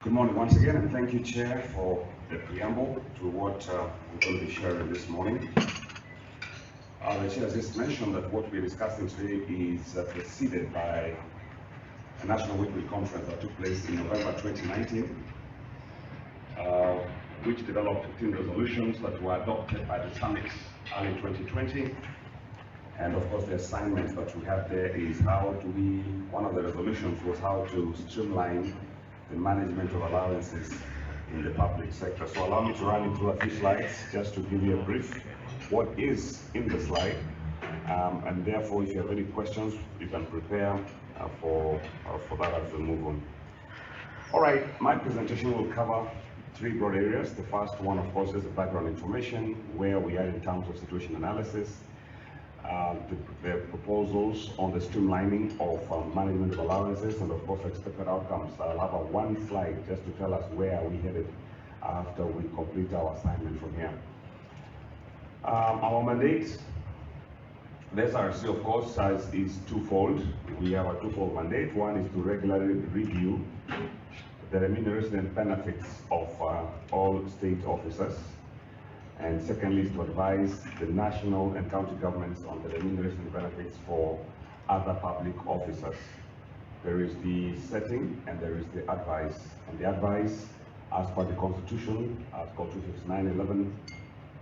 Good morning once again, and thank you, Chair, for the preamble to what we're going to be sharing this morning. The Chair has just mentioned that what we're discussing today is preceded by a National Weekly Conference that took place in November 2019, which developed 15 resolutions that were adopted by the summit early 2020. And of course, the assignment that we have there is one of the resolutions was how to streamline the management of allowances in the public sector. So allow me to run you through a few slides just to give you a brief what is in the slide, and therefore if you have any questions you can prepare for that as we move on. All right, my presentation will cover three broad areas. The first one, of course, is the background information, where we are in terms of situation analysis, the proposals on the streamlining of management of allowances, and of course expected outcomes. I'll have one slide just to tell us where are we headed after we complete our assignment from here. Our mandate, the SRC, of course, is twofold. We have a twofold mandate. One is to regularly review the remuneration and benefits of all state officers. And secondly is to advise the national and county governments on the remuneration benefits for other public officers. There is the setting and there is the advice. And the advice, as per the Constitution, Article 259(11),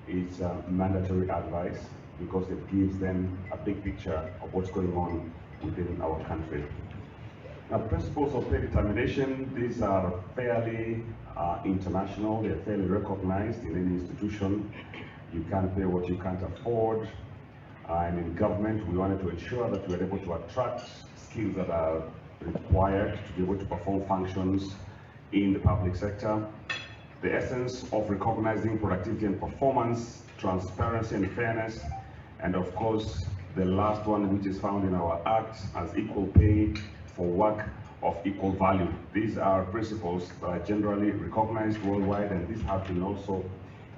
is mandatory advice because it gives them a big picture of what's going on within our country. Now, principles of pay determination, these are fairly international, they're fairly recognized in any institution. You can't pay what you can't afford. And in government, we wanted to ensure that we are able to attract skills that are required to be able to perform functions in the public sector. The essence of recognizing productivity and performance, transparency and fairness, and of course, the last one, which is found in our Act as equal pay for work of equal value. These are principles that are generally recognized worldwide, and these have been also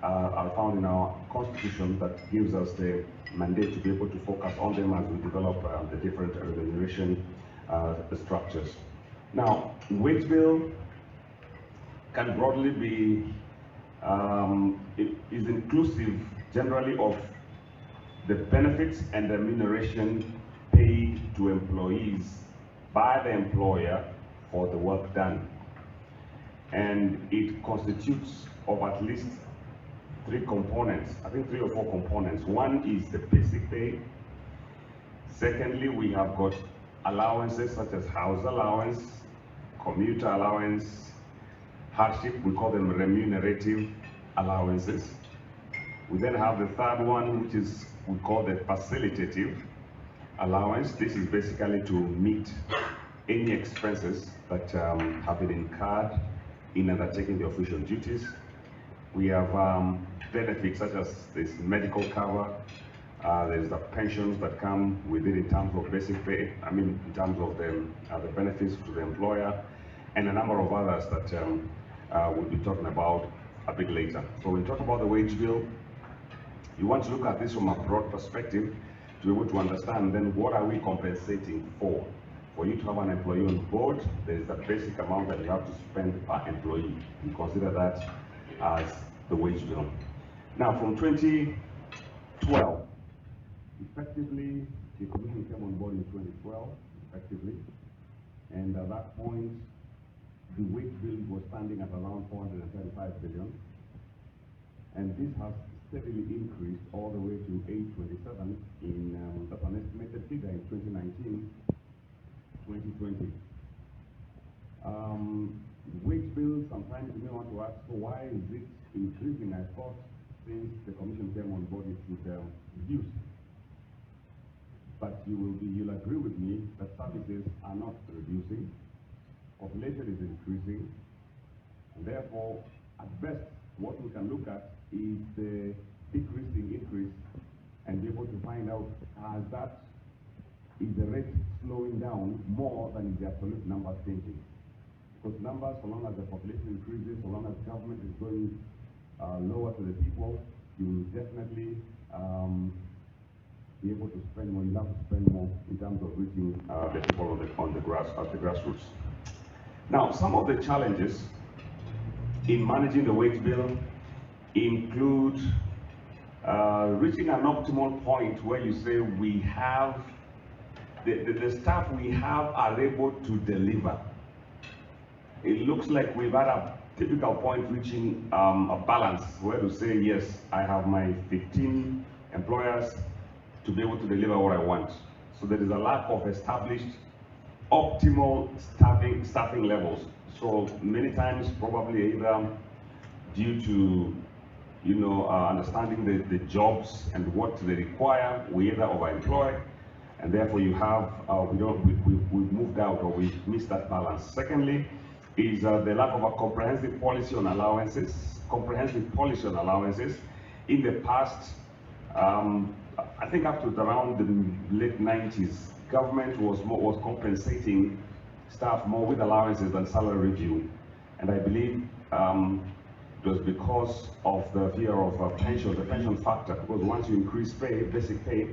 are found in our Constitution that gives us the mandate to be able to focus on them as we develop the different remuneration structures. Now, wage bill can broadly be, is inclusive generally of the benefits and remuneration paid to employees by the employer for the work done. And it constitutes of at least three components, I think 3 or 4 components. One is the basic pay. Secondly, we have got allowances such as house allowance, commuter allowance, hardship, we call them remunerative allowances. We then have the third one, which is we call the facilitative allowance. This is basically to meet any expenses that have been incurred in undertaking the official duties. We have benefits such as this medical cover. There's the pensions that come with it in terms of basic pay, in terms of the benefits to the employer, and a number of others that we'll be talking about a bit later. So when we talk about the wage bill, you want to look at this from a broad perspective to be able to understand then what are we compensating for. For you to have an employee on board, there is a basic amount that you have to spend per employee. You consider that as the wage bill. Now, from 2012, effectively, the Commission came on board in 2012, effectively, and at that point, the wage bill was standing at around 435 billion, and this has steadily increased all the way to 827 in that's an estimated figure in 2019, 2020. Wage bill, sometimes you may want to ask, so why is it increasing? I thought since the Commission came on board it would reduce. But you'll agree with me that services are not reducing, population is increasing, and therefore, at best, what we can look at is the decreasing increase and be able to find out is the rate slowing down more than is the absolute numbers changing. Because numbers, so long as the population increases, so long as government is going lower to the people, you will definitely be able to spend more. You have to spend more in terms of reaching the people on the grassroots. Now, some of the challenges in managing the wage bill include reaching an optimal point where you say we have, the staff we have are able to deliver. It looks like we've had a typical point reaching a balance where to say, yes, I have my 15 employers to be able to deliver what I want. So there is a lack of established optimal staffing levels. So many times probably either due to understanding the jobs and what they require, we either overemploy, and therefore you have we've moved out or we've missed that balance. Secondly, is the lack of a comprehensive policy on allowances. In the past, I think up to around the late 90s, government was compensating staff more with allowances than salary review, and I believe it was because of the fear of the pension factor, because once you increase pay, basic pay,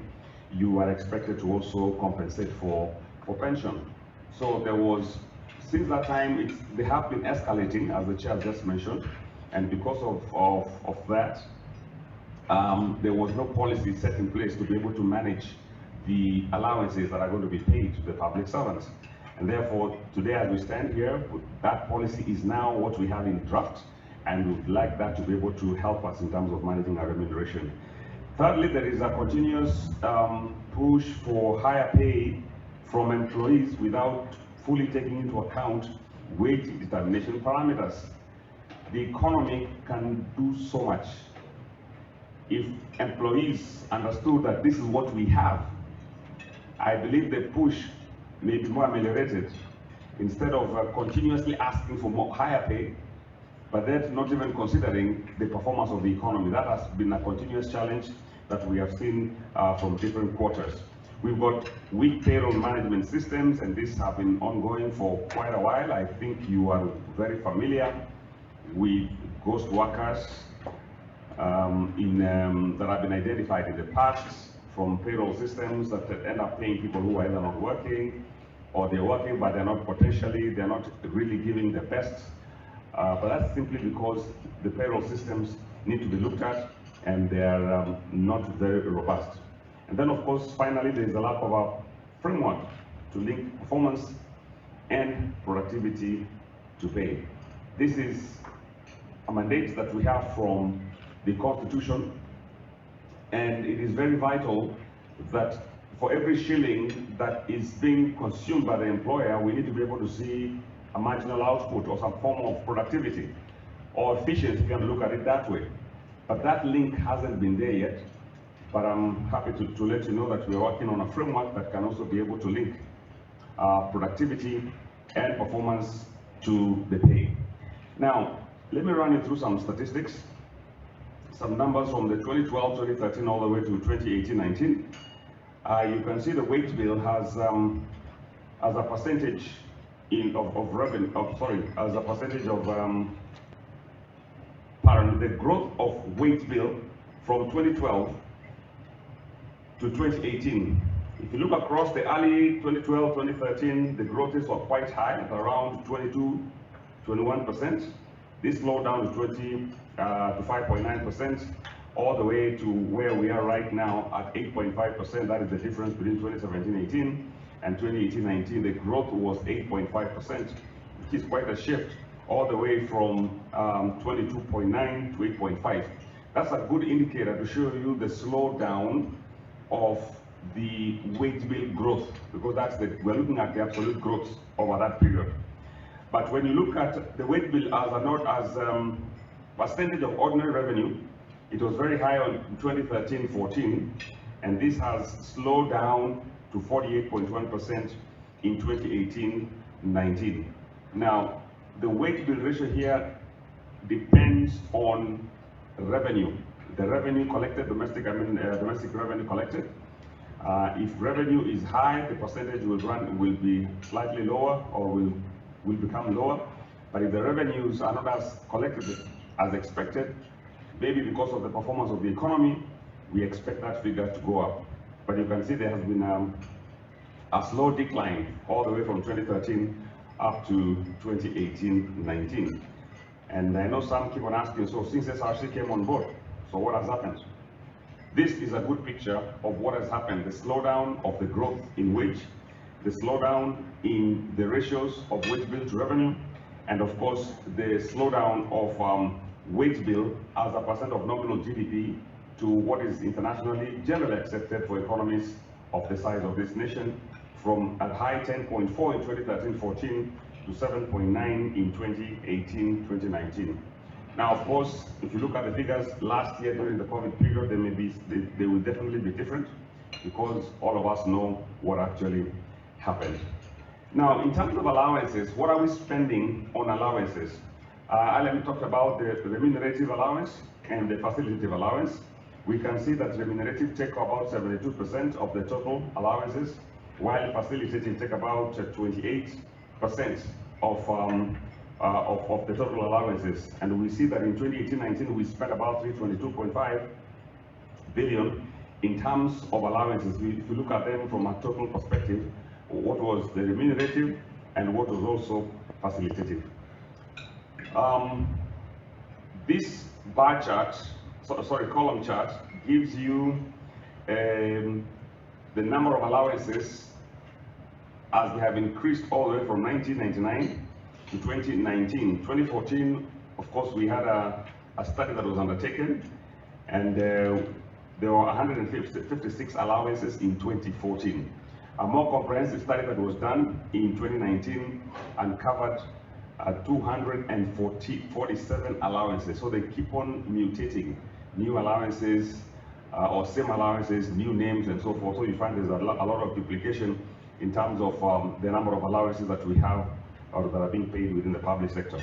you are expected to also compensate for pension. So there was, since that time, they have been escalating, as the chair just mentioned, and because of that, there was no policy set in place to be able to manage the allowances that are going to be paid to the public servants. And therefore, today as we stand here, that policy is now what we have in draft, and we'd like that to be able to help us in terms of managing our remuneration. Thirdly, there is a continuous push for higher pay from employees without fully taking into account wage determination parameters. The economy can do so much. If employees understood that this is what we have, I believe the push may be more ameliorated, instead of continuously asking for higher pay, but then not even considering the performance of the economy. That has been a continuous challenge that we have seen from different quarters. We've got weak payroll management systems, and these have been ongoing for quite a while. I think you are very familiar with ghost workers that have been identified in the past from payroll systems that end up paying people who are either not working, or they're working but they're not really giving their best. But that's simply because the payroll systems need to be looked at, and they are not very robust. And then, of course, finally, there is a lack of a framework to link performance and productivity to pay. This is a mandate that we have from the Constitution, and it is very vital that for every shilling that is being consumed by the employer, we need to be able to see a marginal output or some form of productivity or efficiency, if you can look at it that way. But that link hasn't been there yet. But I'm happy to let you know that we're working on a framework that can also be able to link productivity and performance to the pay. Now, let me run you through some statistics, some numbers from the 2012, 2013, all the way to 2018-19. You can see the wage bill has, as a percentage of revenue, as a percentage of the growth of wage bill from 2012 to 2018. If you look across the early 2012, 2013, the growth rates were quite high at around 22, 21%. This slowed down to 5.9%, all the way to where we are right now at 8.5%. That is the difference between 2017-18 and 2018-19. The growth was 8.5%, which is quite a shift, all the way from 22.9 to 8.5. That's a good indicator to show you the slowdown of the wage bill growth, because we're looking at the absolute growth over that period. But when you look at the wage bill as percentage of ordinary revenue, it was very high on 2013-14, and this has slowed down to 48.1% in 2018-19. Now, the wage bill ratio here depends on revenue. The revenue collected, domestic revenue collected. If revenue is high, the percentage will be slightly lower, or will become lower. But if the revenues are not as collected as expected, maybe because of the performance of the economy, we expect that figure to go up. But you can see there has been a slow decline all the way from 2013 up to 2018-19. And I know some keep on asking, so since SRC came on board, so what has happened? This is a good picture of what has happened, the slowdown of the growth in wage, the slowdown in the ratios of wage bill to revenue, and of course, the slowdown of wage bill as a percent of nominal GDP to what is internationally generally accepted for economies of the size of this nation, from a high 10.4 in 2013-14 to 7.9 in 2018-2019. Now, of course, if you look at the figures last year during the COVID period, they will definitely be different, because all of us know what actually happened. Now, in terms of allowances, what are we spending on allowances? Let me talk about the remunerative allowance and the facilitative allowance. We can see that remunerative take about 72% of the total allowances, while facilitative take about 28% of the total allowances. And we see that in 2018-19, we spent about 322.5 billion in terms of allowances. If you look at them from a total perspective, what was the remunerative and what was also facilitative. This bar chart, column chart, gives you the number of allowances as they have increased all the way from 1999 to 2019. 2014, of course, we had a study that was undertaken, and there were 156 allowances in 2014. A more comprehensive study that was done in 2019 uncovered 247 allowances. So they keep on mutating, new allowances or same allowances, new names and so forth. So you find there's a lot of duplication in terms of the number of allowances that we have or that are being paid within the public sector.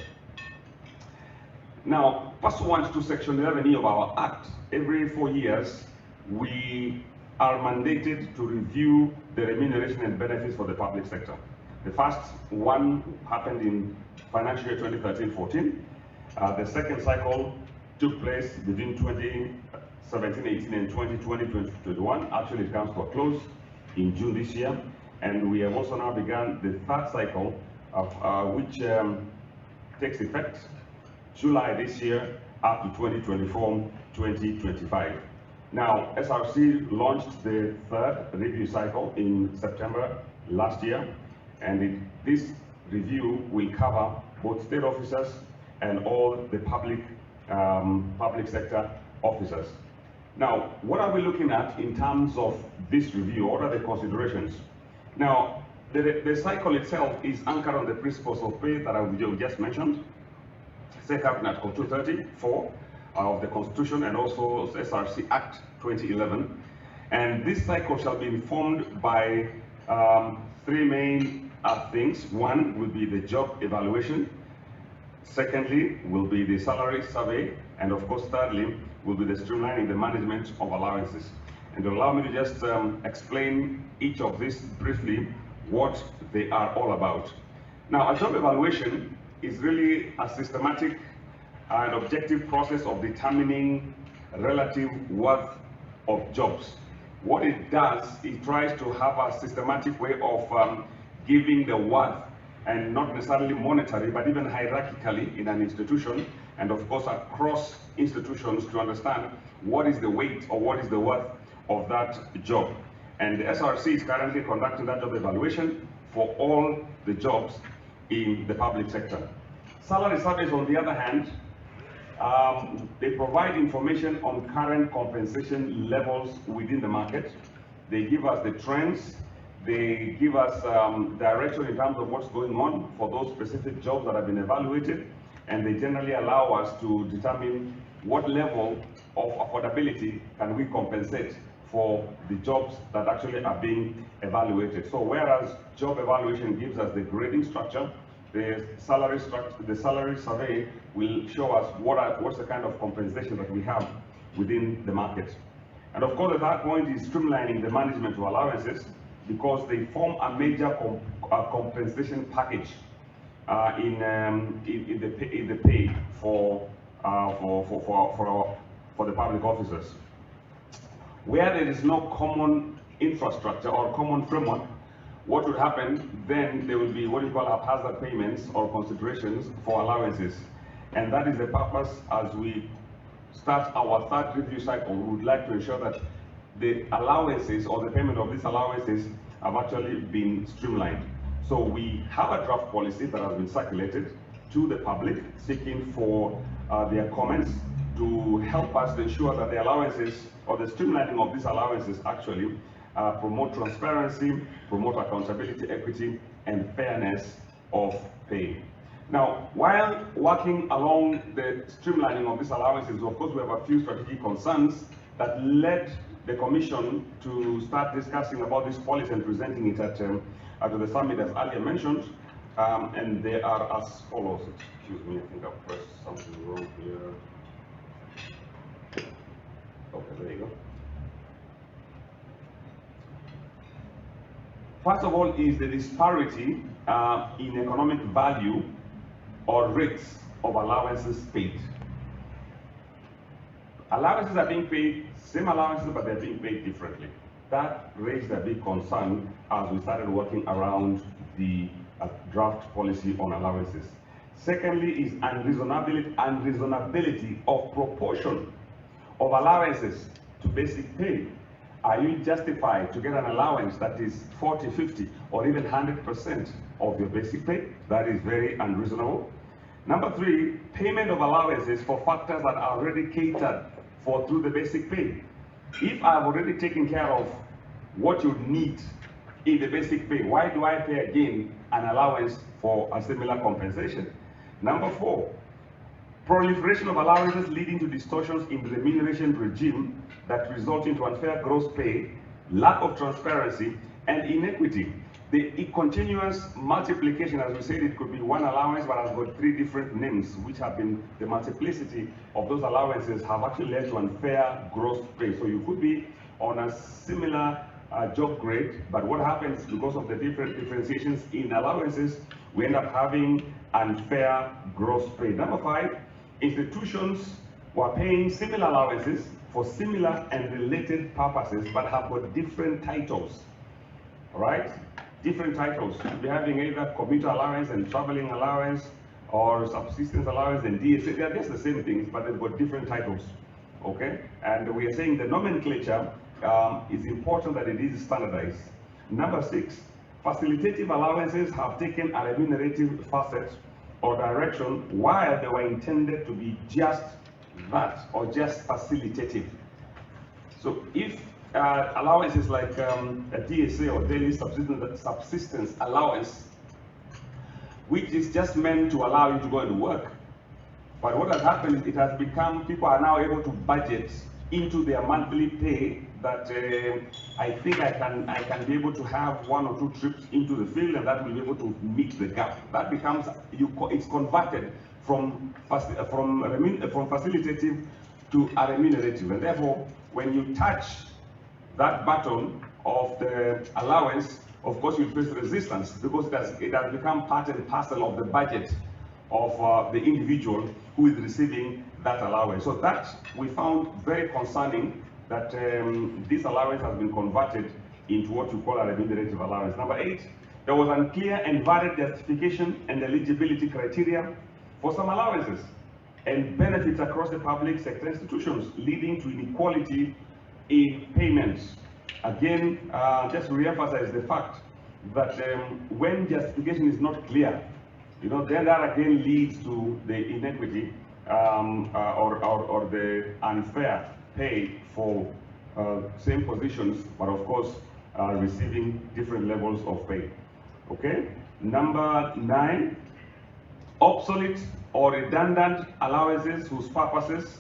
Now, pursuant to Section 11E of our Act, every 4 years, we are mandated to review the remuneration and benefits for the public sector. The first one happened in financial year 2013-14. The second cycle took place between 2017-18 and 2020-2021. Actually, it comes to a close in June this year. And we have also now begun the third cycle, of which takes effect July this year up to 2024-2025. Now, SRC launched the third review cycle in September last year, and this review will cover both state officers and all the public sector officers. Now, what are we looking at in terms of this review? What are the considerations? Now, the cycle itself is anchored on the principles of pay that I just mentioned, set up in Article 234 of the Constitution and also SRC Act 2011. And this cycle shall be informed by three main things. One will be the job evaluation. Secondly will be the salary survey. And of course, thirdly will be the streamlining the management of allowances. And allow me to just explain each of these briefly, what they are all about. Now, a job evaluation is really a systematic and objective process of determining relative worth of jobs. What it does, it tries to have a systematic way of giving the worth, and not necessarily monetary, but even hierarchically in an institution, and of course across institutions, to understand what is the weight or what is the worth of that job. And the SRC is currently conducting that job evaluation for all the jobs in the public sector. Salary surveys, on the other hand, they provide information on current compensation levels within the market. They give us the trends. They give us direction in terms of what's going on for those specific jobs that have been evaluated. And they generally allow us to determine what level of affordability can we compensate for the jobs that actually are being evaluated. So whereas job evaluation gives us the grading structure, the salary survey will show us what's the kind of compensation that we have within the market. And of course, the third point is streamlining the management of allowances, because they form a major compensation package in the pay for the public officers. Where there is no common infrastructure or common framework, what would happen then? There will be what you call haphazard payments or considerations for allowances. And that is the purpose as we start our third review cycle. We would like to ensure that the allowances or the payment of these allowances have actually been streamlined. So we have a draft policy that has been circulated to the public, seeking for their comments to help us to ensure that the allowances or the streamlining of these allowances actually promote transparency, promote accountability, equity, and fairness of pay. Now, while working along the streamlining of these allowances, of course, we have a few strategic concerns that led the Commission to start discussing about this policy and presenting it at the summit, as earlier mentioned, and they are as follows. Excuse me, I think I've pressed something wrong here. Okay, there you go. First of all is the disparity in economic value or rates of allowances paid. Allowances are being paid, same allowances, but they're being paid differently. That raised a big concern as we started working around the draft policy on allowances. Secondly is unreasonability of proportion of allowances to basic pay. Are you justified to get an allowance that is 40, 50, or even 100% of your basic pay? That is very unreasonable. Number three, payment of allowances for factors that are already catered for through the basic pay. If I've already taken care of what you need in the basic pay, why do I pay again an allowance for a similar compensation? Number four, proliferation of allowances leading to distortions in the remuneration regime that result into unfair gross pay, lack of transparency, and inequity. The continuous multiplication, as we said, it could be one allowance but has got three different names, which have been, the multiplicity of those allowances have actually led to unfair gross pay. So you could be on a similar job grade, but what happens because of the different differentiations in allowances, we end up having unfair gross pay. Number five, institutions were paying similar allowances for similar and related purposes, but have got different titles, all right? Different titles. You'll be having either commuter allowance and traveling allowance, or subsistence allowance and DSA. They're just the same things, but they've got different titles, okay? And we are saying the nomenclature is important that it is standardized. Number six, facilitative allowances have taken a remunerative facet or direction while they were intended to be just that, or just facilitative. So if allowances like a DSA or daily subsistence allowance, which is just meant to allow you to go and work, but what has happened is it has become, people are now able to budget into their monthly pay that I think I can be able to have 1 or 2 trips into the field, and that will be able to meet the gap. That becomes, it's converted from facilitative to a remunerative, and therefore when you touch that button of the allowance, of course you face resistance because it has become part and parcel of the budget of the individual who is receiving that allowance. So that we found very concerning, that this allowance has been converted into what we call a remunerative allowance. Number 8, there was unclear and varied justification and eligibility criteria for some allowances and benefits across the public sector institutions, leading to inequality in payments. Again, just to re-emphasize the fact that when justification is not clear, then that again leads to the inequity or the unfair pay for same positions, but of course receiving different levels of pay. Okay. Number 9, obsolete or redundant allowances whose purposes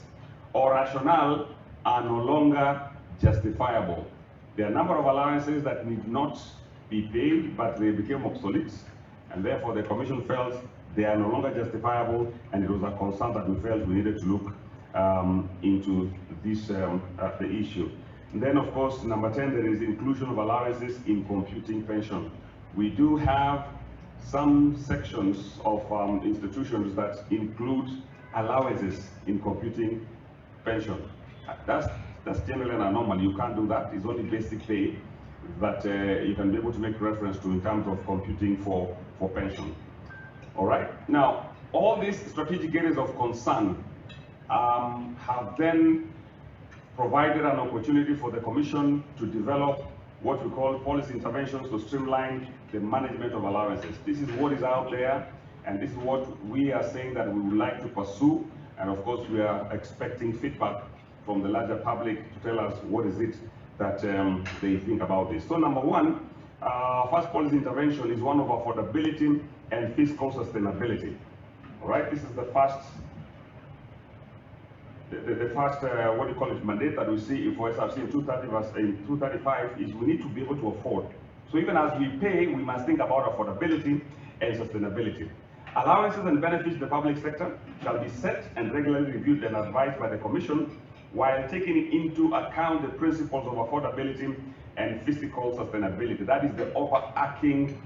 or rationale are no longer justifiable. There are a number of allowances that need not be paid, but they became obsolete, and therefore the Commission felt they are no longer justifiable, and it was a concern that we felt we needed to look into this the issue. And then, of course, number 10, there is inclusion of allowances in computing pension. We do have some sections of institutions that include allowances in computing pension. That's generally an anomaly. You can't do that. It's only basic pay that you can be able to make reference to in terms of computing for pension. All right. Now, All these strategic areas of concern have then provided an opportunity for the Commission to develop what we call policy interventions to streamline the management of allowances. This is what is out there, and this is what we are saying that we would like to pursue. And of course, we are expecting feedback from the larger public to tell us what is it that they think about this. So number one, first policy intervention is one of affordability and fiscal sustainability. All right, this is the first what do you call it, mandate that we see for SRC in 235 is we need to be able to afford. So even as we pay, we must think about affordability and sustainability. Allowances and benefits in the public sector shall be set and regularly reviewed and advised by the Commission while taking into account the principles of affordability and fiscal sustainability. That is the overarching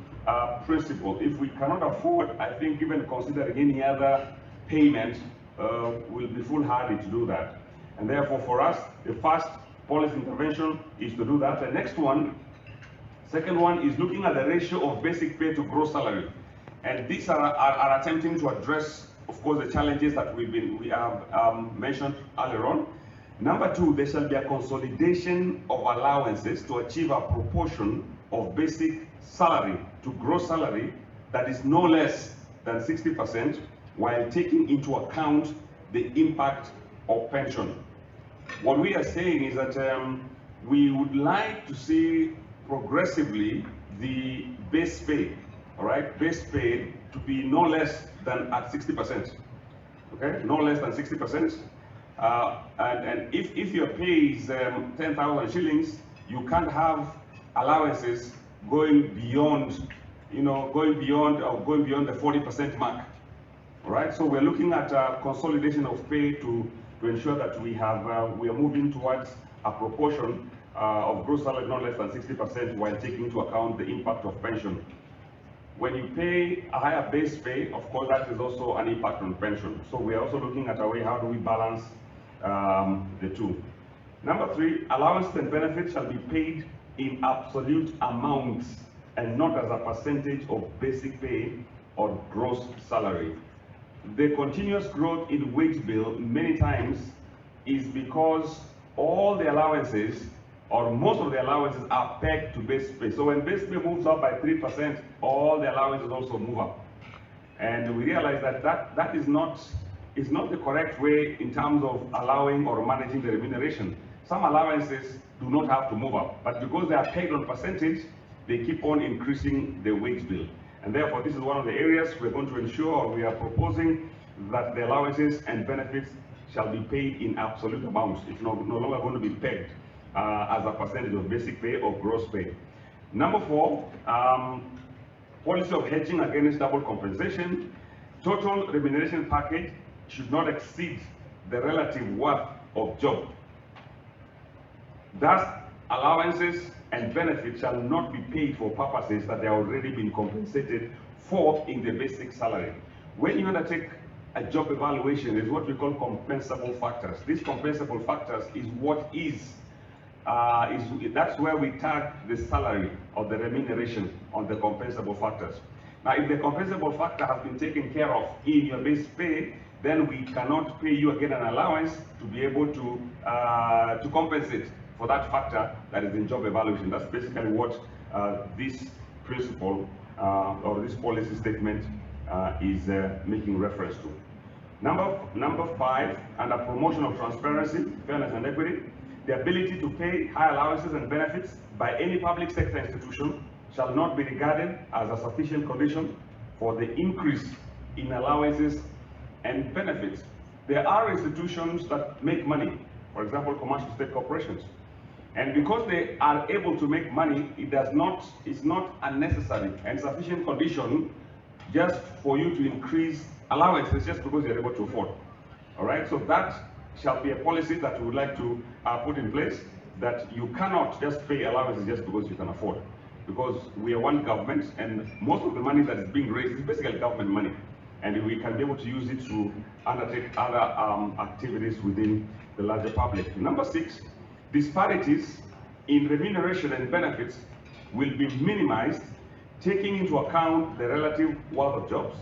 principle. If we cannot afford, I think even considering any other payment, will be foolhardy to do that. And therefore, for us, the first policy intervention is to do that. The next one, second one, is looking at the ratio of basic pay to gross salary. And these are attempting to address, of course, the challenges that we have mentioned earlier on. Number two, there shall be a consolidation of allowances to achieve a proportion of basic salary to gross salary that is no less than 60%, while taking into account the impact of pension. What we are saying is that we would like to see progressively the base pay, all right, base pay to be no less than at 60%, okay, no less than 60%. And if your pay is 10,000 shillings, you can't have allowances going beyond, going beyond the 40% mark. All right, so we're looking at consolidation of pay to ensure that we are moving towards a proportion of gross salary not less than 60% while taking into account the impact of pension. When you pay a higher base pay, of course, that is also an impact on pension. So we are also looking at a way, how do we balance the two. Number three, allowances and benefits shall be paid in absolute amounts and not as a percentage of basic pay or gross salary. The continuous growth in wage bill many times is because all the allowances or most of the allowances are pegged to base pay. So when base pay moves up by 3%, all the allowances also move up. And we realize that that is not the correct way in terms of allowing or managing the remuneration. Some allowances do not have to move up, but because they are pegged on percentage, they keep on increasing the wage bill. And therefore, this is one of the areas we're going to ensure, or we are proposing, that the allowances and benefits shall be paid in absolute amounts. It's no longer going to be pegged as a percentage of basic pay or gross pay. Number four, policy of hedging against double compensation. Total remuneration package should not exceed the relative worth of job. Thus, allowances and benefits shall not be paid for purposes that they have already been compensated for in the basic salary. When you undertake a job evaluation, is what we call compensable factors. These compensable factors is what that's where we tag the salary or the remuneration on the compensable factors. Now, if the compensable factor has been taken care of in your base pay, then we cannot pay you again an allowance to be able to compensate for that factor that is in job evaluation. That's basically what this principle or this policy statement is making reference to. Number five, under promotion of transparency, fairness and equity, the ability to pay high allowances and benefits by any public sector institution shall not be regarded as a sufficient condition for the increase in allowances and benefits. There are institutions that make money, for example, commercial state corporations. And because they are able to make money, it's not unnecessary and sufficient condition just for you to increase allowances just because you're able to afford. All right, so that shall be a policy that we would like to put in place, that you cannot just pay allowances just because you can afford. Because we are one government, and most of the money that is being raised is basically government money. And we can be able to use it to undertake other activities within the larger public. Number six, disparities in remuneration and benefits will be minimized, taking into account the relative worth of jobs.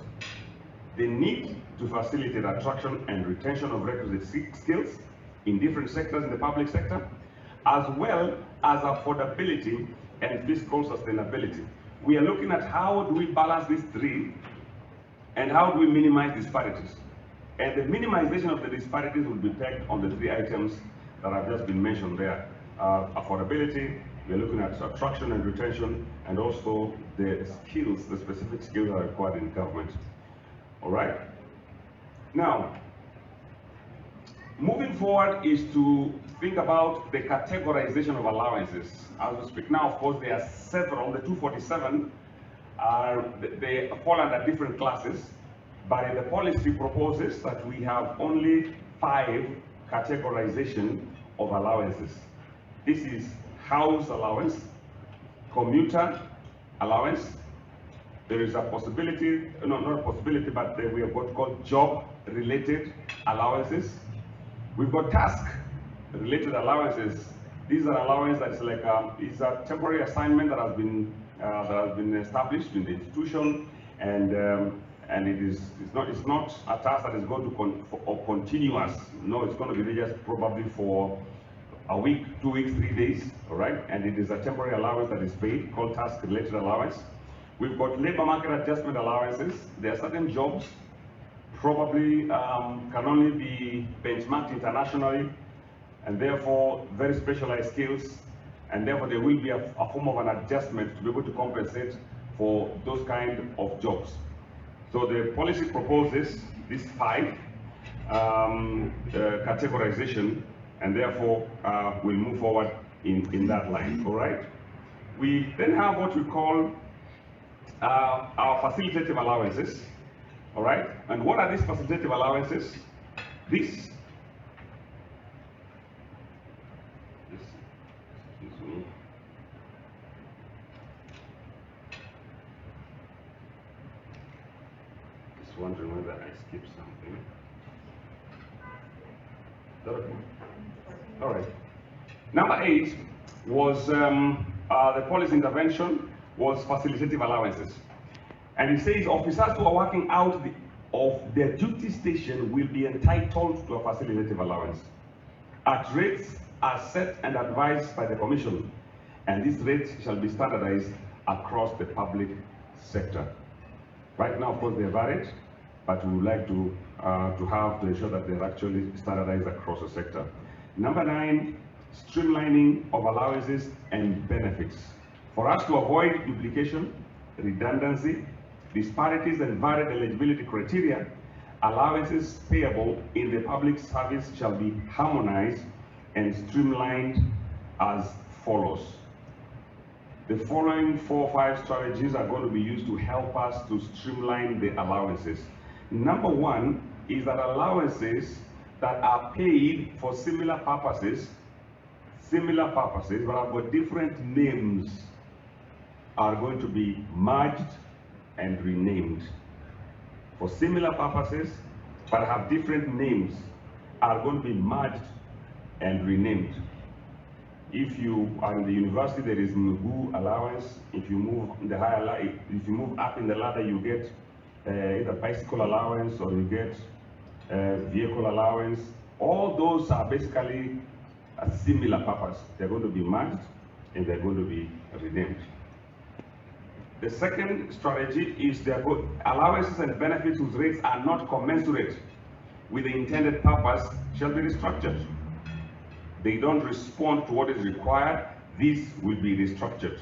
the need to facilitate attraction and retention of requisite skills in different sectors in the public sector, as well as affordability and fiscal sustainability. We are looking at how do we balance these three and how do we minimize disparities. And the minimization of the disparities will be pegged on the three items that have just been mentioned there. Affordability, we're looking at attraction and retention, and also the skills, the specific skills that are required in government. All right? Now, moving forward is to think about the categorization of allowances. As we speak now, of course, there are several. The 247 they fall under different classes, but the policy proposes that we have only 5 categorization of allowances. This is house allowance, commuter allowance. There is a possibility, no, not a possibility, but we have what's called job-related allowances. We've got task-related allowances. These are allowances that is like it's a temporary assignment that has been established in the institution, and it's not a task that is going to continuous. No, it's going to be just probably for a week, 2 weeks, 3 days, all right? And it is a temporary allowance that is paid called task-related allowance. We've got labor market adjustment allowances. There are certain jobs probably can only be benchmarked internationally, and therefore very specialized skills, and therefore there will be a form of an adjustment to be able to compensate for those kind of jobs. So the policy proposes these 5 categorization, and therefore we'll move forward in that line, all right? We then have what we call our facilitative allowances, all right? And what are these facilitative allowances? Excuse me. Just wondering whether I skipped something. Is that okay? All right. Number 8 was the policy intervention was facilitative allowances. And it says officers who are working out of their duty station will be entitled to a facilitative allowance at rates as set and advised by the Commission. And these rates shall be standardized across the public sector. Right now, of course, they're varied, but we would like to ensure that they're actually standardized across the sector. Number 9, streamlining of allowances and benefits. For us to avoid duplication, redundancy, disparities, and varied eligibility criteria, allowances payable in the public service shall be harmonized and streamlined as follows. The following 4 or 5 strategies are going to be used to help us to streamline the allowances. Number 1 is that allowances that are paid for similar purposes, but have got different names, are going to be merged and renamed. For similar purposes, but have different names, are going to be merged and renamed. If you are in the university, there is Mugu allowance. If you move in the if you move up in the ladder, you get either bicycle allowance or you get vehicle allowance. All those are basically a similar purpose. They're going to be merged and they're going to be renamed. The second strategy is their allowances and benefits whose rates are not commensurate with the intended purpose shall be restructured. They don't respond to what is required, these will be restructured.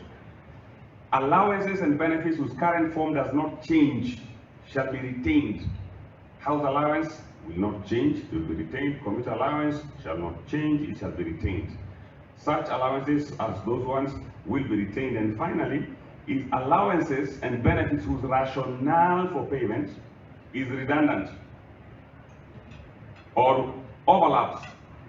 Allowances and benefits whose current form does not change shall be retained. House allowance will not change, it will be retained. Commuter allowance shall not change, it shall be retained. Such allowances as those ones will be retained. And finally, is allowances and benefits whose rationale for payment is redundant or overlaps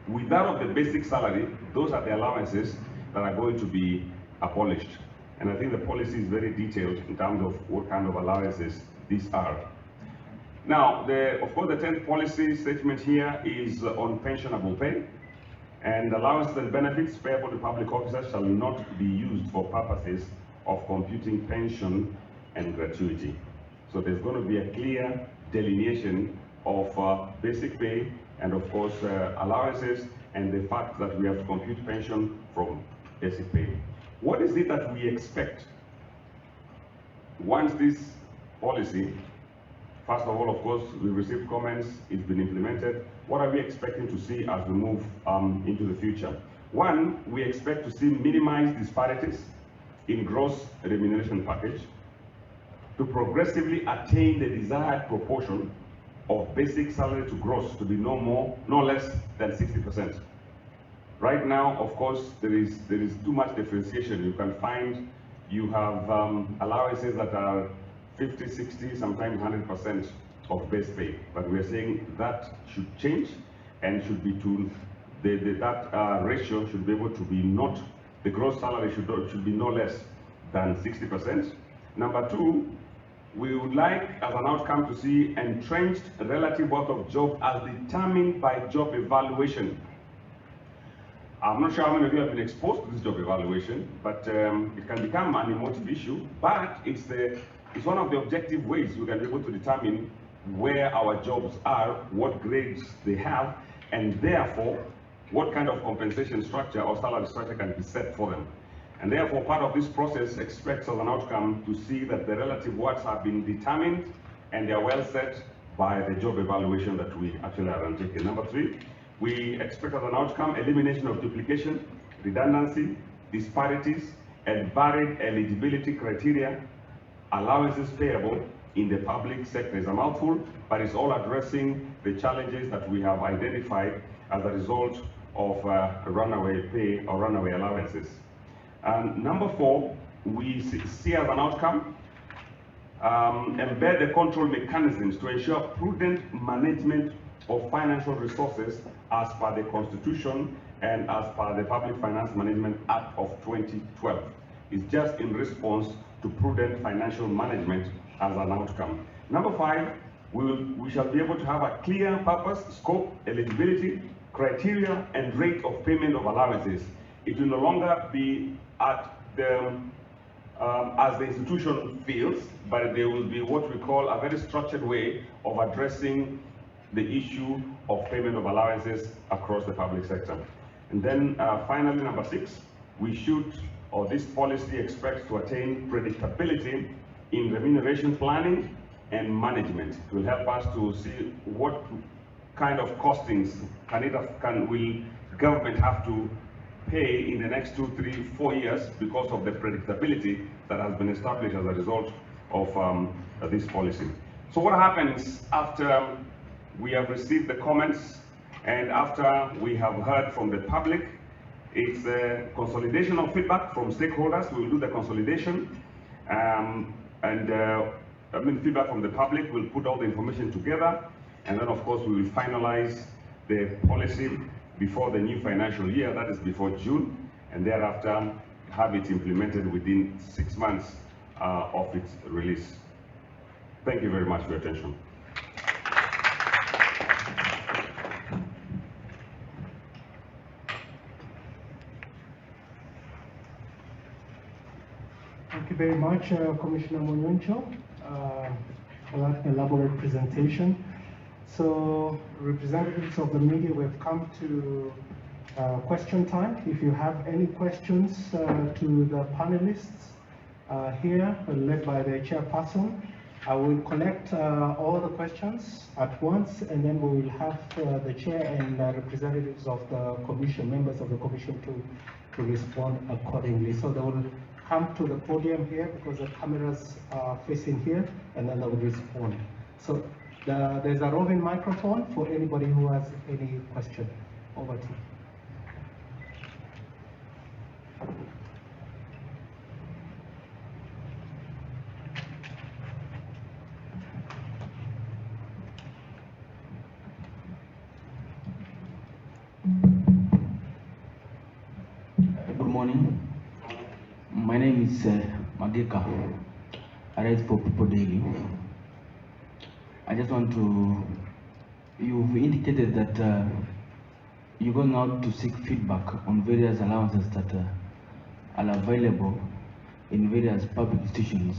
with that of the basic salary, those are the allowances that are going to be abolished. And I think the policy is very detailed in terms of what kind of allowances these are. Now, of course, the 10th policy statement here is on pensionable pay. And allowances and benefits payable to public officers shall not be used for purposes of computing pension and gratuity. So there's going to be a clear delineation of basic pay and of course allowances, and the fact that we have to compute pension from basic pay. What is it that we expect once this policy, first of all, of course, we received comments, it's been implemented. What are we expecting to see as we move into the future? One, we expect to see minimized disparities in gross remuneration package to progressively attain the desired proportion of basic salary to gross to be no less than 60%. Right now, of course, there is too much differentiation. You can find you have allowances that are 50, 60, sometimes 100% of base pay. But we are saying that should change and should be to that ratio should be able to be not, the gross salary should be no less than 60%. Number two, we would like as an outcome to see entrenched relative worth of job as determined by job evaluation. I'm not sure how many of you have been exposed to this job evaluation, but it can become an emotive issue, but it's one of the objective ways we can be able to determine where our jobs are, what grades they have, and therefore what kind of compensation structure or salary structure can be set for them. And therefore part of this process expects as an outcome to see that the relative worths have been determined and they are well set by the job evaluation that we actually are undertaking. Number three, we expect as an outcome elimination of duplication, redundancy, disparities, and varied eligibility criteria, allowances payable in the public sector. Is a mouthful, but it's all addressing the challenges that we have identified as a result of runaway pay or runaway allowances. And number four, we see as an outcome embed the control mechanisms to ensure prudent management of financial resources as per the Constitution and as per the Public Finance Management Act of 2012. It's just in response to prudent financial management as an outcome. Number five, we shall be able to have a clear purpose, scope, eligibility, criteria, and rate of payment of allowances. It will no longer be at the as the institution feels, but there will be what we call a very structured way of addressing the issue of payment of allowances across the public sector. And then finally, number six, we should, or this policy expects to attain predictability in remuneration planning and management. It will help us to see what kind of costings will government have to pay in the next 2, 3, 4 years because of the predictability that has been established as a result of this policy. So what happens after we have received the comments and after we have heard from the public? It's a consolidation of feedback from stakeholders. We will do the consolidation feedback from the public. We'll put all the information together, and then of course we will finalize the policy before the new financial year, that is before June, and thereafter have it implemented within 6 months of its release. Thank you very much for your attention. Thank you very much, Commissioner Munyoncho, for that elaborate presentation. So, representatives of the media, we've come to question time. If you have any questions to the panelists here, led by the chairperson, I will collect all the questions at once, and then we will have the chair and representatives of the commission, members of the commission, to respond accordingly. So they will come to the podium here because the cameras are facing here, and then they will respond. So there's a roving microphone for anybody who has any question. Over to you. Good morning. My name is Mageka. I write for People Daily. I just want to, you've indicated that you're going out to seek feedback on various allowances that are available in various public institutions.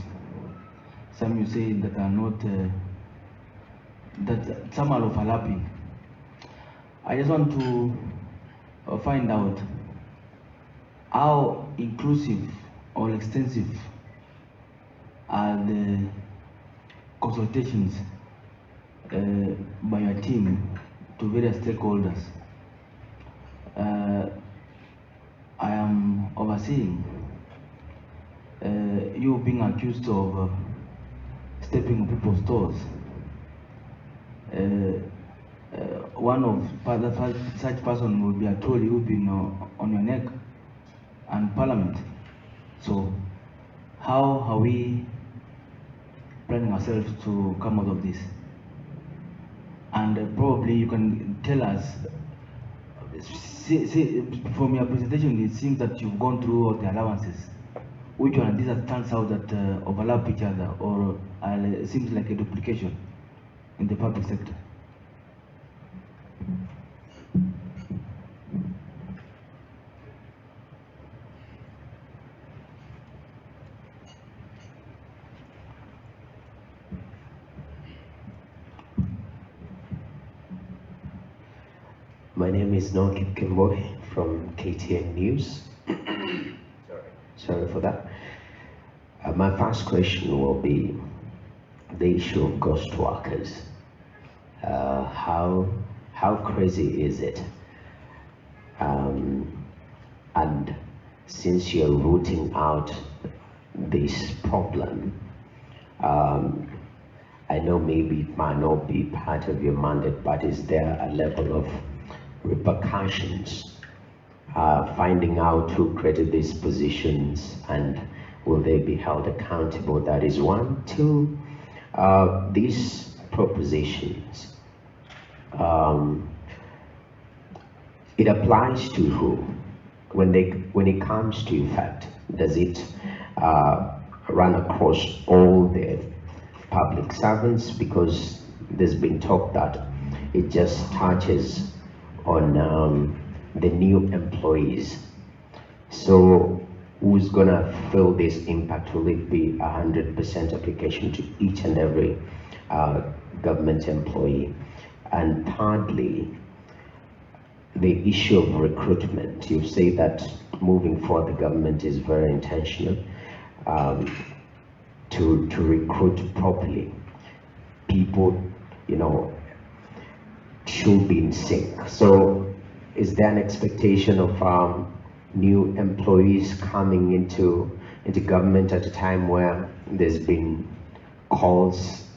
Some you say that are not that some are overlapping. I just want to find out how inclusive or extensive are the consultations by your team to various stakeholders. I am overseeing you being accused of stepping on people's toes. One of such person will be actually you've been on your neck and Parliament. So how are we planning ourselves to come out of this? And probably you can tell us, from your presentation, it seems that you've gone through all the allowances. Which one of these that turns out that overlap each other, or seems like a duplication in the public sector? My name is Noki Kimboy from KTN News. Sorry for that. My first question will be the issue of ghost workers. How crazy is it? And since you're rooting out this problem, I know maybe it might not be part of your mandate, but is there a level of repercussions, finding out who created these positions and will they be held accountable? That is one. Two, these propositions, it applies to who? When it comes to effect, does it run across all the public servants? Because there's been talk that it just touches on the new employees. So who's gonna feel this impact? Will it be 100% application to each and every government employee? And thirdly, the issue of recruitment. You say that moving forward, the government is very intentional to recruit properly. People, should be in sync. So is there an expectation of new employees coming into government at a time where there's been calls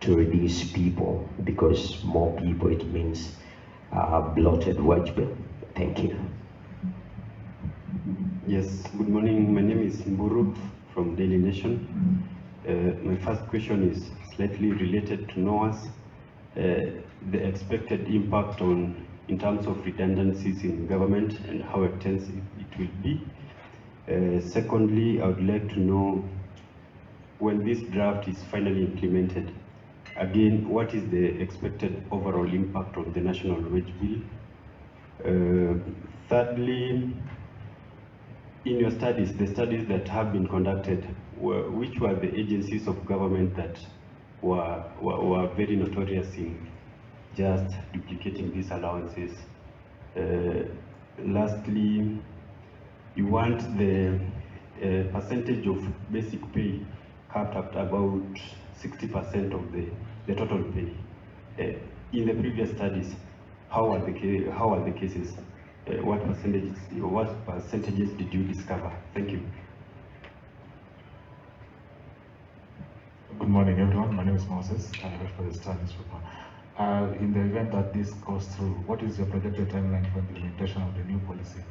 to reduce people, because more people, it means bloated wage bill? Thank you. Yes, good morning. My name is Mburu from Daily Nation. My first question is slightly related to NOAS. The expected impact in terms of redundancies in government and how extensive it will be. Secondly, I would like to know, when this draft is finally implemented, again, what is the expected overall impact on the national wage bill? Thirdly, in your studies, the studies that have been conducted, which were the agencies of government that were very notorious in just duplicating these allowances? Lastly, you want the percentage of basic pay capped at about 60% of the total pay. In the previous studies, how are the cases? What percentages did you discover? Thank you. Good morning, everyone. My name is Moses. I work for the Star newspaper. In the event that this goes through, what is your projected timeline for implementation of the new policy?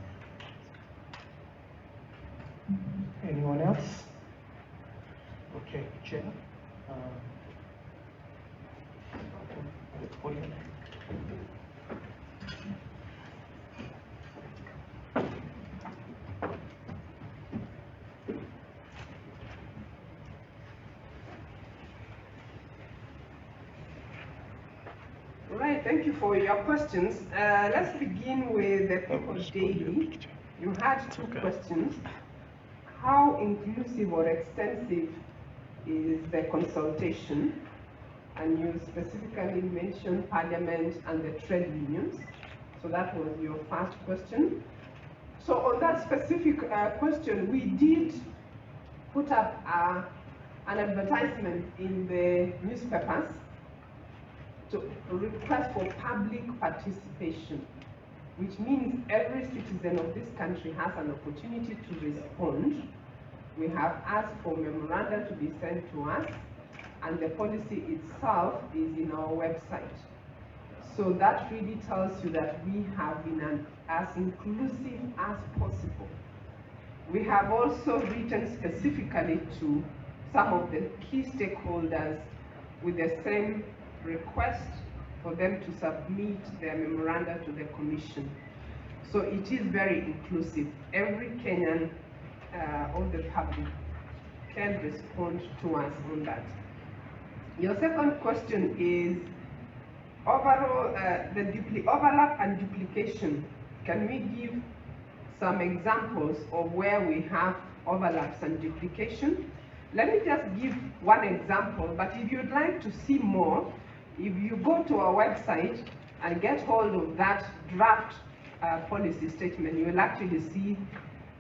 Anyone else? Okay, Chair. Right, thank you for your questions. Let's begin with the People's Daily. You had two questions. How inclusive or extensive is the consultation? and you specifically mentioned Parliament and the trade unions. So that was your first question. So on that specific question, we did put up an advertisement in the newspapers to request for public participation, which means every citizen of this country has an opportunity to respond. We have asked for memoranda to be sent to us, and the policy itself is in our website. So that really tells you that we have been as inclusive as possible. We have also written specifically to some of the key stakeholders with the same request for them to submit their memoranda to the Commission. So it is very inclusive. Every Kenyan of the public can respond to us on that. Your second question is overall the overlap and duplication. Can we give some examples of where we have overlaps and duplication? Let me just give one example, but if you'd like to see more, if you go to our website and get hold of that draft policy statement, you will actually see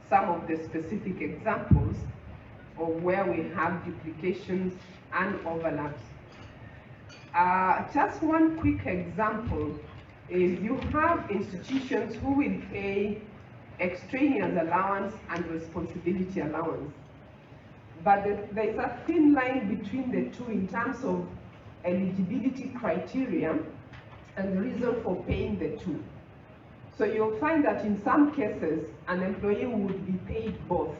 some of the specific examples of where we have duplications and overlaps. Just one quick example is you have institutions who will pay extraneous allowance and responsibility allowance. But there is a thin line between the two in terms of eligibility criteria and the reason for paying the two. So you'll find that in some cases, an employee would be paid both.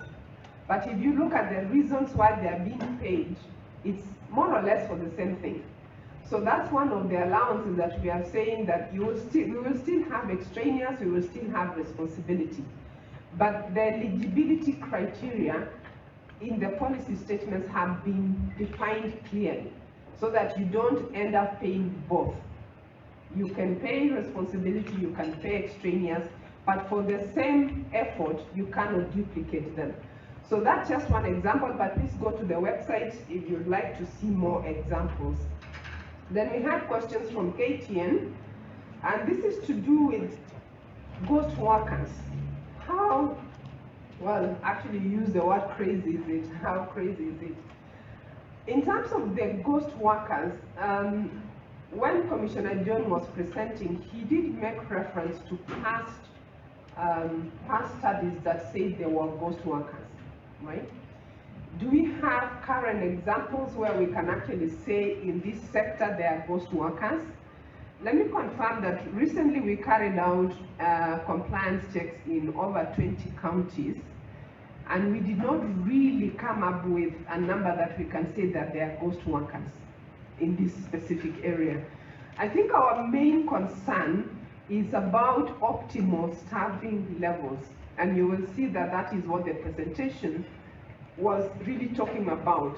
But if you look at the reasons why they are being paid, it's more or less for the same thing. So that's one of the allowances that we are saying that we will still have extraneous, we will still have responsibility. But the eligibility criteria in the policy statements have been defined clearly so that you don't end up paying both. You can pay responsibility, you can pay extraneous, but for the same effort, you cannot duplicate them. So that's just one example, but please go to the website if you'd like to see more examples. Then we have questions from KTN, and this is to do with ghost workers. How, well, actually you use the word crazy is it? How crazy is it? In terms of the ghost workers, when Commissioner John was presenting, he did make reference to past studies that said there were ghost workers, right? Do we have current examples where we can actually say in this sector there are ghost workers? Let me confirm that recently we carried out compliance checks in over 20 counties, and we did not really come up with a number that we can say that there are ghost workers in this specific area. I think our main concern is about optimal staffing levels, and you will see that that is what the presentation was really talking about.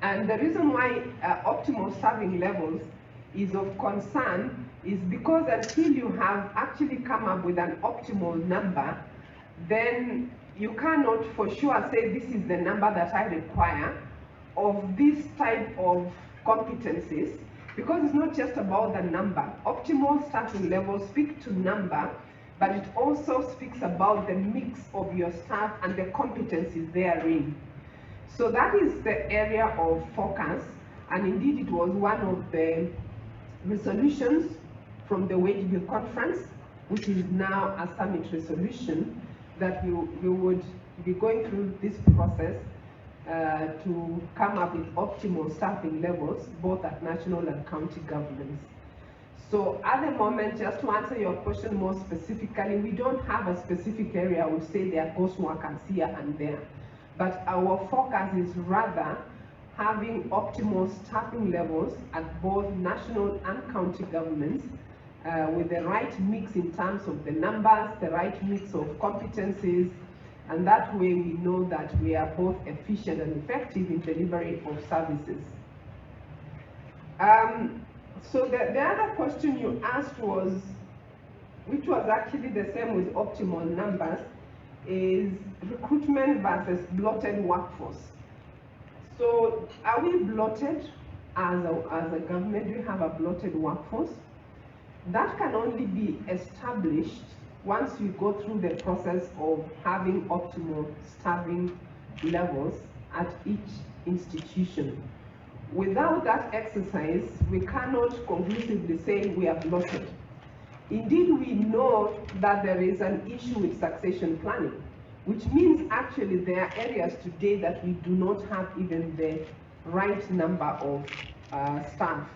And the reason why optimal staffing levels is of concern is because until you have actually come up with an optimal number, then you cannot for sure say this is the number that I require of this type of competencies, because it's not just about the number. Optimal staffing levels speak to number, but it also speaks about the mix of your staff and the competencies therein. So that is the area of focus, and indeed it was one of the resolutions from the Wage Bill Conference, which is now a summit resolution, that we would be going through this process to come up with optimal staffing levels, both at national and county governments. So at the moment, just to answer your question more specifically, we don't have a specific area we say there are ghost workers here and there. But our focus is rather having optimal staffing levels at both national and county governments with the right mix in terms of the numbers, the right mix of competencies, and that way we know that we are both efficient and effective in delivery of services. So the other question you asked was, which was actually the same with optimal numbers, is recruitment versus bloated workforce. So are we bloated as a government, we have a bloated workforce. That can only be established once you go through the process of having optimal staffing levels at each institution. Without that exercise, we cannot conclusively say we are bloated. Indeed, we know that there is an issue with succession planning, which means actually there are areas today that we do not have even the right number of staff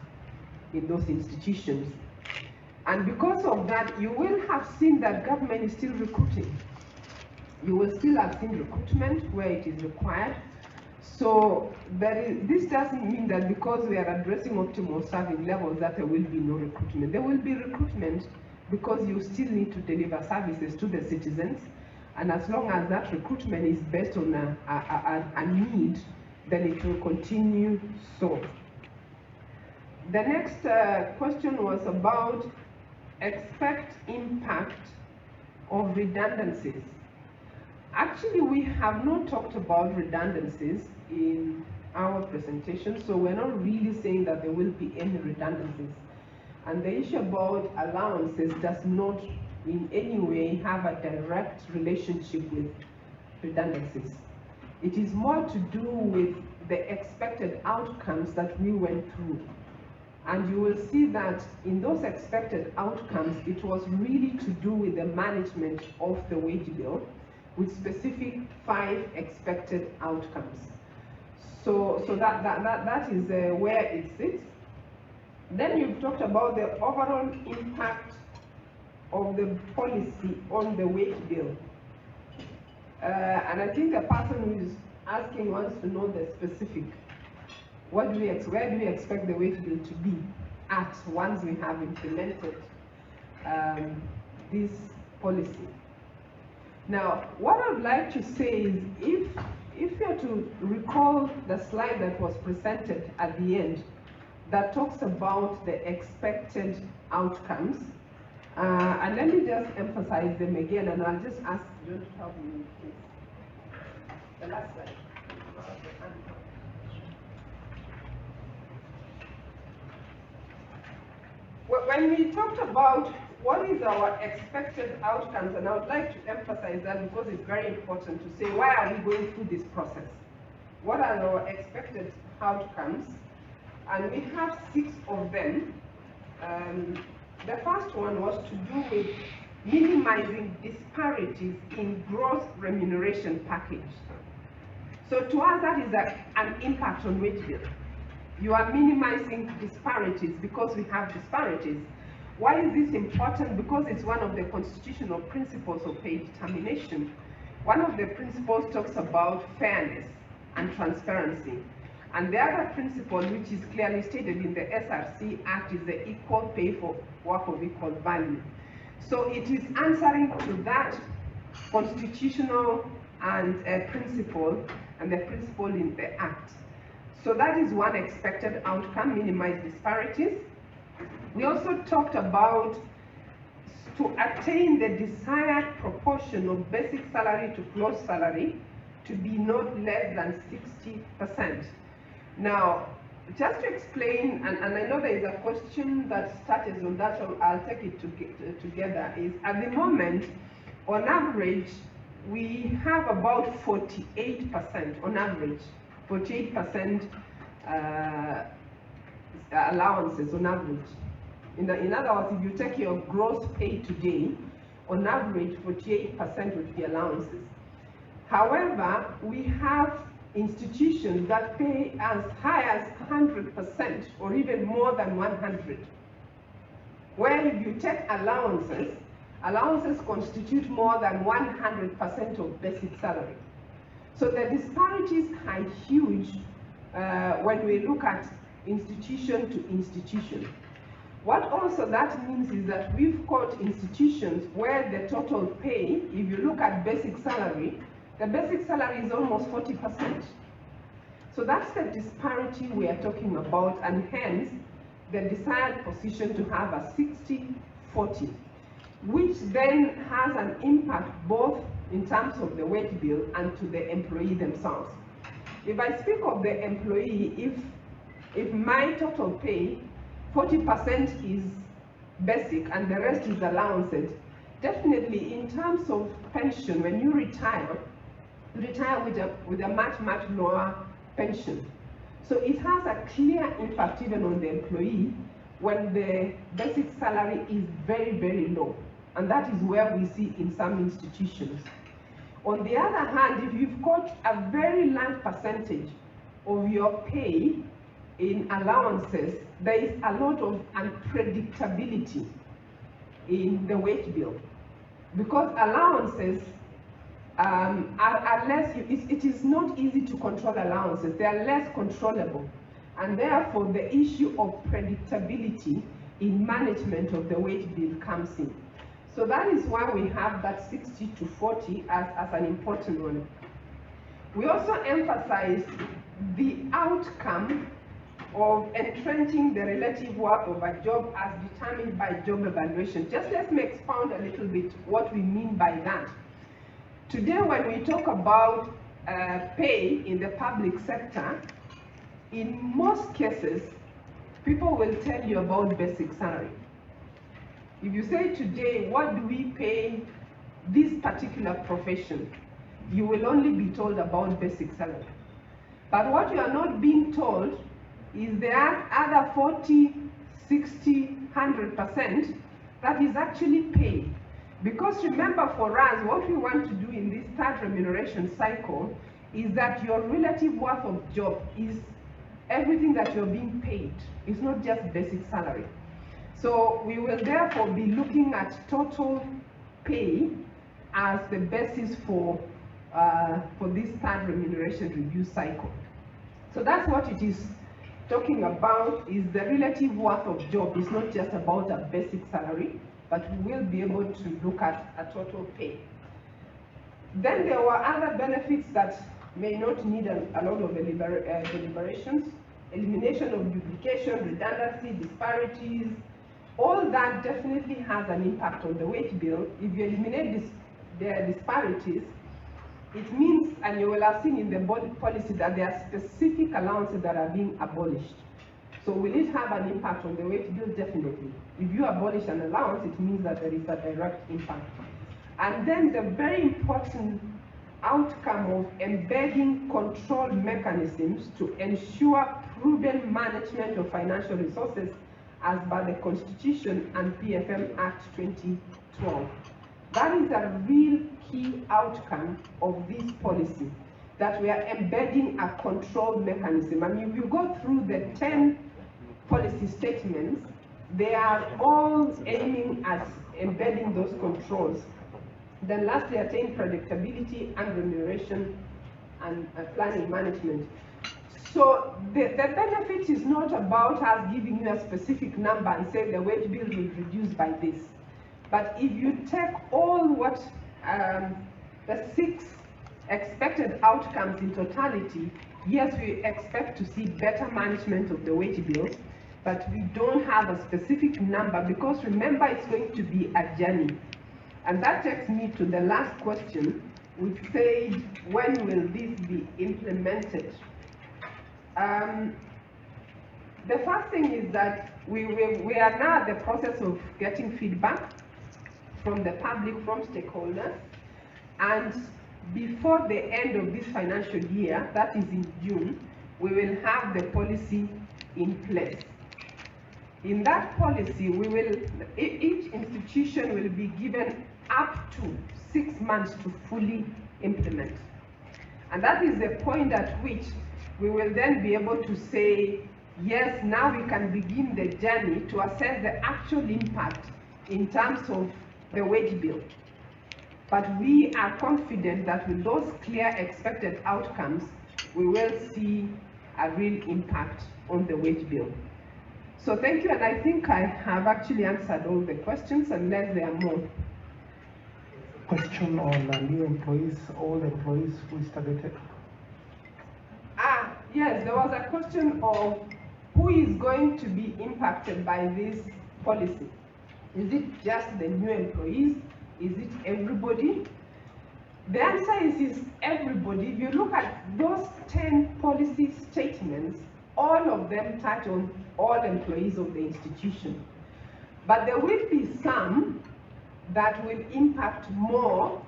in those institutions. And because of that, you will have seen that government is still recruiting. You will still have seen recruitment where it is required. So this doesn't mean that because we are addressing optimal staffing levels that there will be no recruitment. There will be recruitment because you still need to deliver services to the citizens. And as long as that recruitment is based on a need, then it will continue so. The next question was about expect impact of redundancies. Actually, we have not talked about redundancies in our presentation, so we're not really saying that there will be any redundancies. And the issue about allowances does not in any way have a direct relationship with redundancies. It is more to do with the expected outcomes that we went through. And you will see that in those expected outcomes, it was really to do with the management of the wage bill with specific 5 expected outcomes. So that is where it sits. Then you've talked about the overall impact of the policy on the wage bill. And I think the person who is asking wants to know the specific. Where do we expect the wage bill to be at once we have implemented this policy? Now, what I'd like to say is if you're to recall the slide that was presented at the end that talks about the expected outcomes, and let me just emphasize them again, and I'll just ask John to help me with this. The last slide. When we talked about what is our expected outcomes, and I would like to emphasize that because it's very important to say, why are we going through this process? What are our expected outcomes? And we have 6 of them. The first one was to do with minimizing disparities in gross remuneration package. So to us, that is an impact on wage bill. You are minimizing disparities because we have disparities. Why is this important? Because it's one of the constitutional principles of pay determination. One of the principles talks about fairness and transparency. And the other principle, which is clearly stated in the SRC Act, is the equal pay for work of equal value. So it is answering to that constitutional and principle, and the principle in the Act. So that is one expected outcome, minimize disparities. We also talked about to attain the desired proportion of basic salary to gross salary to be not less than 60%. Now, just to explain, and I know there is a question that started on that, so I'll take it together, is at the moment, on average, we have about 48% on average, 48% allowances on average. In other words, if you take your gross pay today, on average, 48% would be allowances. However, we have institutions that pay as high as 100% or even more than 100. Where if you take allowances, allowances constitute more than 100% of basic salary. So the disparities are huge when we look at institution to institution. What also that means is that we've got institutions where the total pay, if you look at basic salary, the basic salary is almost 40%. So that's the disparity we are talking about, and hence the desired position to have a 60-40, which then has an impact both in terms of the wage bill and to the employee themselves. If I speak of the employee, if if my total pay, 40% is basic and the rest is allowances, definitely in terms of pension, when you retire with a much lower pension. So it has a clear impact even on the employee when the basic salary is very low. And that is where we see in some institutions. On the other hand, if you've got a very large percentage of your pay in allowances, there is a lot of unpredictability in the wage bill. Because allowances are less, it is not easy to control allowances, they are less controllable. And therefore the issue of predictability in management of the wage bill comes in. So that is why we have that 60 to 40 as an important one. We also emphasize the outcome of entrenching the relative worth of a job as determined by job evaluation. Just let me expound a little bit what we mean by that. Today, when we talk about pay in the public sector, in most cases, people will tell you about basic salary. If you say today, what do we pay this particular profession, you will only be told about basic salary. But what you are not being told is there are other 40, 60, 100% that is actually paid. Because remember, for us, what we want to do in this third remuneration cycle is that your relative worth of job is everything that you're being paid. It's not just basic salary. So we will therefore be looking at total pay as the basis for this third remuneration review cycle. So that's what it is talking about, is the relative worth of job. It's not just about a basic salary, but we will be able to look at a total pay. Then there were other benefits that may not need a lot of deliberations. Elimination of duplication, redundancy, disparities, all that definitely has an impact on the wage bill. If you eliminate the disparities, it means, and you will have seen in the policy, that there are specific allowances that are being abolished. So will it have an impact on the wage bill? Definitely. If you abolish an allowance, it means that there is a direct impact. And then the very important outcome of embedding control mechanisms to ensure prudent management of financial resources as by the Constitution and PFM Act 2012. That is a real key outcome of this policy, that we are embedding a control mechanism. I mean, if you go through the 10 policy statements, they are all aiming at embedding those controls. Then lastly, attain predictability and remuneration and planning management. So the benefit is not about us giving you a specific number and say the wage bill will reduce by this. But if you take all what the 6 expected outcomes in totality, yes, we expect to see better management of the wage bill, but we don't have a specific number because remember, it's going to be a journey. And that takes me to the last question, which said, when will this be implemented? The first thing is that we are now at the process of getting feedback from the public, from stakeholders, and before the end of this financial year, that is in June, we will have the policy in place. In that policy, each institution will be given up to 6 months to fully implement. And that is the point at which we will then be able to say, yes, now we can begin the journey to assess the actual impact in terms of the wage bill. But we are confident that with those clear expected outcomes, we will see a real impact on the wage bill. So thank you, and I think I have actually answered all the questions, unless there are more. Question on new employees, old employees who is targeted. Yes, there was a question of who is going to be impacted by this policy. Is it just the new employees? Is it everybody? The answer is everybody. If you look at those 10 policy statements, all of them touch on all employees of the institution. But there will be some that will impact more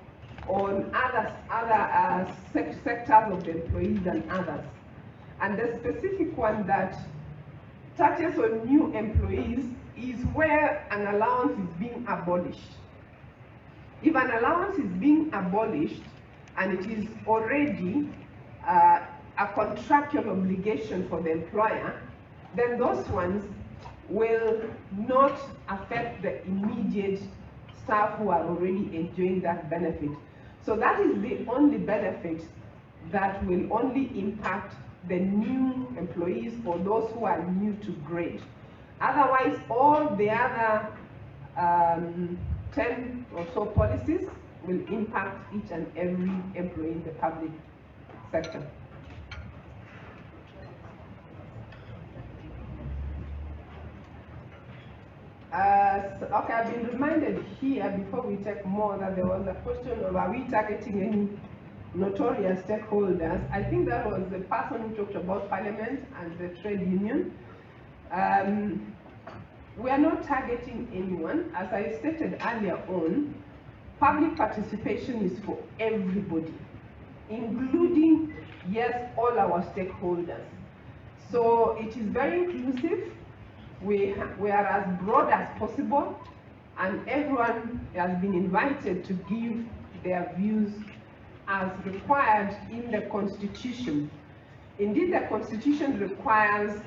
on other sectors of the employees than others. And the specific one that touches on new employees is where an allowance is being abolished. If an allowance is being abolished and it is already a contractual obligation for the employer, then those ones will not affect the immediate staff who are already enjoying that benefit. So that is the only benefit that will only impact the new employees or those who are new to grade. Otherwise, all the other 10 or so policies will impact each and every employee in the public sector. Okay, I've been reminded here before we take more that there was a question of are we targeting any notorious stakeholders. I think that was the person who talked about Parliament and the trade union. We are not targeting anyone. As I stated earlier on, public participation is for everybody, including, yes, all our stakeholders. So it is very inclusive. We are as broad as possible, and everyone has been invited to give their views as required in the Constitution. Indeed, the Constitution requires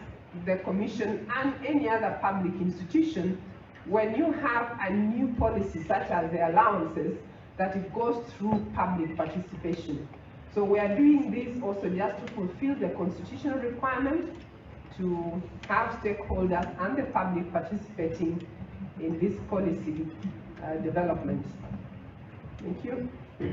the Commission and any other public institution, when you have a new policy such as the allowances, that it goes through public participation. So we are doing this also just to fulfill the constitutional requirement to have stakeholders and the public participating in this policy development. Thank you.